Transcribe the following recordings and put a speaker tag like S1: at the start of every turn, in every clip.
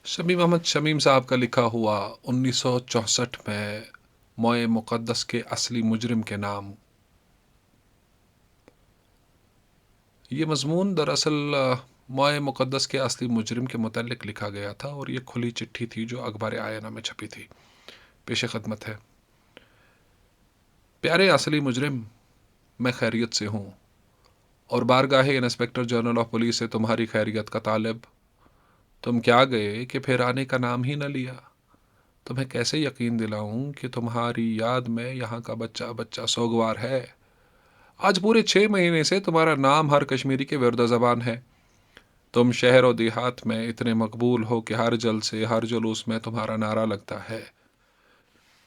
S1: शमीम अहमद शमीम साहब का लिखा हुआ 1964 में मोए मुक़द्दस के असली मुजरिम के नाम। ये मज़मून दरअसल मोए मुक़द्दस के असली मुजरिम के मुतल्लिक़ लिखा गया था और ये खुली चिट्ठी थी जो अखबार आयना में छपी थी। पेश खदमत है। प्यारे असली मुजरिम, मैं खैरियत से हूँ और बारगाह इंस्पेक्टर जनरल ऑफ पुलिस से तुम्हारी खैरियत का तालिब। तुम क्या गए कि फिर आने का नाम ही न लिया। तुम्हें कैसे यकीन दिलाऊं कि तुम्हारी याद में यहाँ का बच्चा बच्चा सोगवार है। आज पूरे 6 महीने से तुम्हारा नाम हर कश्मीरी के विरुद्ध ज़बान है। तुम शहर और देहात में इतने मकबूल हो कि हर जलसे हर जुलूस में तुम्हारा नारा लगता है।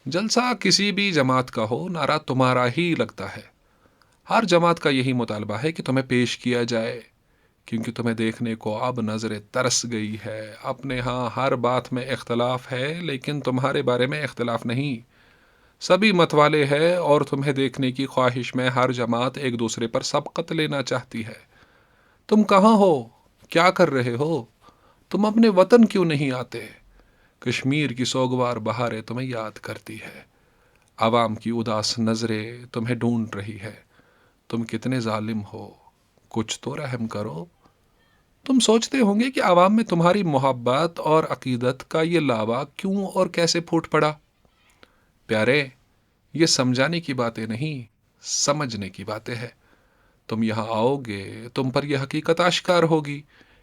S1: जलसा किसी भी जमात का हो, नारा तुम्हारा ही लगता है। हर जमात का यही मुतालबा है कि तुम्हें पेश किया जाए, क्योंकि तुम्हें देखने को अब नजरें तरस गई है। अपने यहाँ हर बात में इख्तलाफ है, लेकिन तुम्हारे बारे में इख्तलाफ नहीं। सभी मतवाले हैं और तुम्हें देखने की ख्वाहिश में हर जमात एक दूसरे पर सबकत लेना चाहती है। तुम कहाँ हो, क्या कर रहे हो? तुम अपने वतन क्यों नहीं आते? कश्मीर की सोगवार बहारें तुम्हें याद करती है। आवाम की उदास नजरें तुम्हें ढूंढ रही है। तुम कितने जालिम हो, कुछ तो रहम करो। तुम सोचते होंगे कि आवाम में तुम्हारी मोहब्बत और अकीदत का ये लावा क्यों और कैसे फूट पड़ा। प्यारे, ये समझाने की बातें नहीं, समझने की बातें हैं। तुम यहाँ आओगे, तुम पर यह हकीकत आश्कार होगी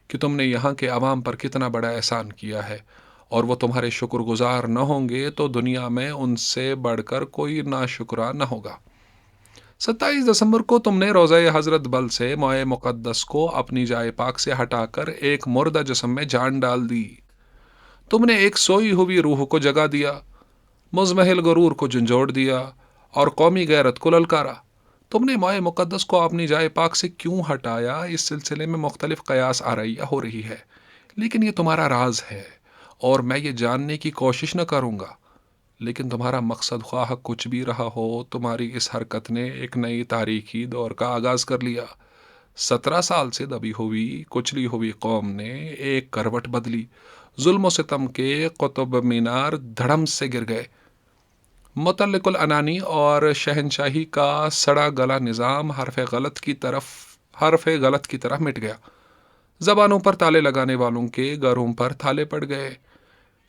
S1: कि तुमने यहाँ के अवाम पर कितना बड़ा एहसान किया है, और वो तुम्हारे शुक्रगुजार न होंगे तो दुनिया में उनसे बढ़कर कोई नाशुक्रा न होगा। 27 दिसंबर को तुमने रोज़ा हज़रत बल से मोए मुक़द्दस को अपनी जाए पाक से हटाकर एक मुर्दा जिस्म में जान डाल दी। तुमने एक सोई हुई रूह को जगा दिया, मुज़महिल गरूर को झंझोड़ दिया और कौमी गैरत को ललकारा। तुमने मोए मुक़द्दस को अपनी जाए पाक से क्यों हटाया, इस सिलसिले में मुख्तलिफ कयास आरैया हो रही है, लेकिन ये तुम्हारा राज है और मैं ये जानने की कोशिश न करूँगा। लेकिन तुम्हारा मकसद ख्वाह कुछ भी रहा हो, तुम्हारी इस हरकत ने एक नई तारीखी दौर का आगाज कर लिया। 17 साल से दबी हुई कुचली हुई कौम ने एक करवट बदली। जुल्म सितम के कुतुब मीनार धड़म से गिर गए। मुतल्लिकुल अनानी और शहनशाही का सड़ा गला निज़ाम हरफ गलत की तरह मिट गया। जबानों पर ताले लगाने वालों के घरों पर ताले पड़ गए।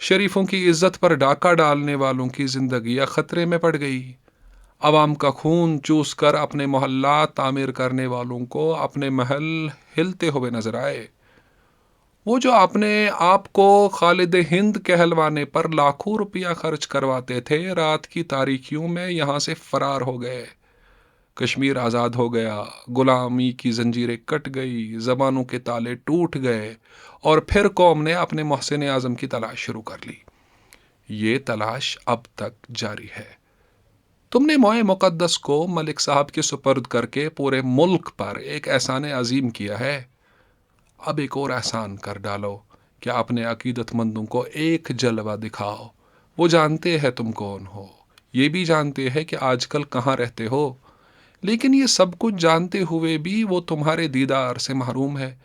S1: शरीफों की इज्जत पर डाका डालने वालों की जिंदगियां खतरे में पड़ गई। अवाम का खून चूस कर अपने मोहल्ला तामीर करने वालों को अपने महल हिलते हुए नजर आए। वो जो अपने आप को खालिद हिंद कहलवाने पर लाखों रुपया खर्च करवाते थे, रात की तारीखियों में यहाँ से फरार हो गए। कश्मीर आज़ाद हो गया, गुलामी की जंजीरें कट गई, ज़बानों के ताले टूट गए और फिर कौम ने अपने मोहसिन आज़म की तलाश शुरू कर ली। ये तलाश अब तक जारी है। तुमने मोए मुक़द्दस को मलिक साहब के सुपर्द करके पूरे मुल्क पर एक एहसान अजीम किया है। अब एक और एहसान कर डालो कि अपने अकीदतमंदों को एक जलवा दिखाओ। वो जानते हैं तुम कौन हो, ये भी जानते हैं कि आजकल कहाँ रहते हो, लेकिन ये सब कुछ जानते हुए भी वो तुम्हारे दीदार से महरूम है।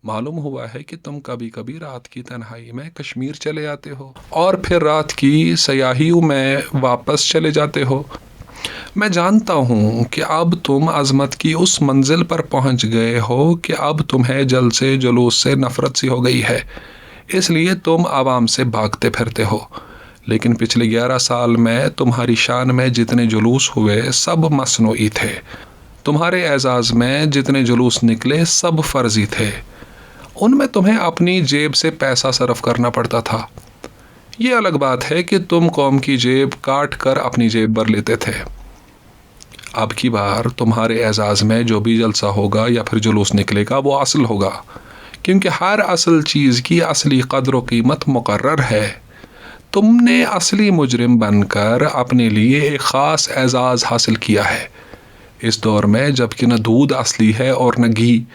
S1: मालूम हुआ है कि तुम कभी कभी रात की तन्हाई में कश्मीर चले आते हो और फिर रात की सयाहियों में वापस चले जाते हो। मैं जानता हूँ कि अब तुम अजमत की उस मंजिल पर पहुँच गए हो कि अब तुम्हें जल से जुलूस से नफरत सी हो गई है, इसलिए तुम आवाम से भागते फिरते हो। लेकिन पिछले 11 साल में तुम्हारी शान में जितने जुलूस हुए सब मसनूई थे। तुम्हारे एजाज में जितने जुलूस निकले सब फर्जी थे। उनमें तुम्हें अपनी जेब से पैसा सर्फ करना पड़ता था। ये अलग बात है कि तुम कौम की जेब काट कर अपनी जेब भर लेते थे। अब की बार तुम्हारे एजाज में जो भी जलसा होगा या फिर जुलूस निकलेगा वो असल होगा, क्योंकि हर असल चीज़ की असली कदर व कीमत मुकर्रर है। तुमने असली मुजरिम बनकर अपने लिए एक ख़ास एजाज़ हासिल किया है। इस दौर में जबकि न दूध असली है और न घी,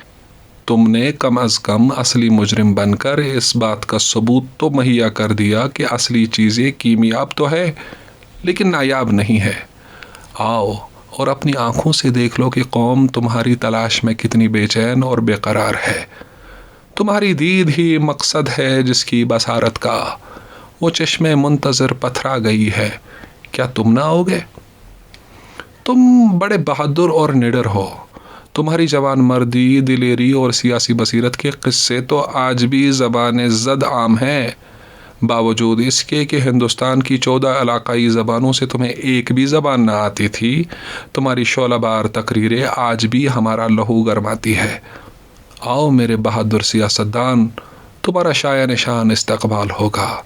S1: तुमने कम अज़ कम असली मुजरिम बनकर इस बात का सबूत तो मुहैया कर दिया कि असली चीज़ें कीमियाब तो है लेकिन नायाब नहीं है। आओ और अपनी आंखों से देख लो कि कौम तुम्हारी तलाश में कितनी बेचैन और बेकरार है। تمہاری دید ہی مقصد ہے جس کی بصارت کا وہ چشمے منتظر پتھرا گئی ہے، کیا تم نہ ہوگے؟ تم بڑے بہادر اور نڈر ہو، تمہاری جوان مردی، دلیری اور سیاسی بصیرت کے قصے تو آج بھی زبان زد عام ہیں، باوجود اس کے کہ ہندوستان کی 14 علاقائی زبانوں سے تمہیں ایک بھی زبان نہ آتی تھی، تمہاری شعلہ بار تقریریں آج بھی ہمارا لہو گرماتی ہے۔ آؤ میرے بہادر سیاستدان، تمہارا شایع نشان استقبال ہوگا۔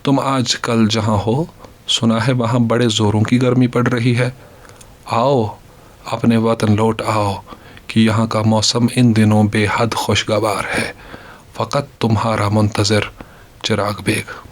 S1: تم آج کل جہاں ہو، سنا ہے وہاں بڑے زوروں کی گرمی پڑ رہی ہے۔ آؤ اپنے وطن لوٹ آؤ کہ یہاں کا موسم ان دنوں بے حد خوشگوار ہے۔ فقط تمہارا منتظر چراغ بیگ۔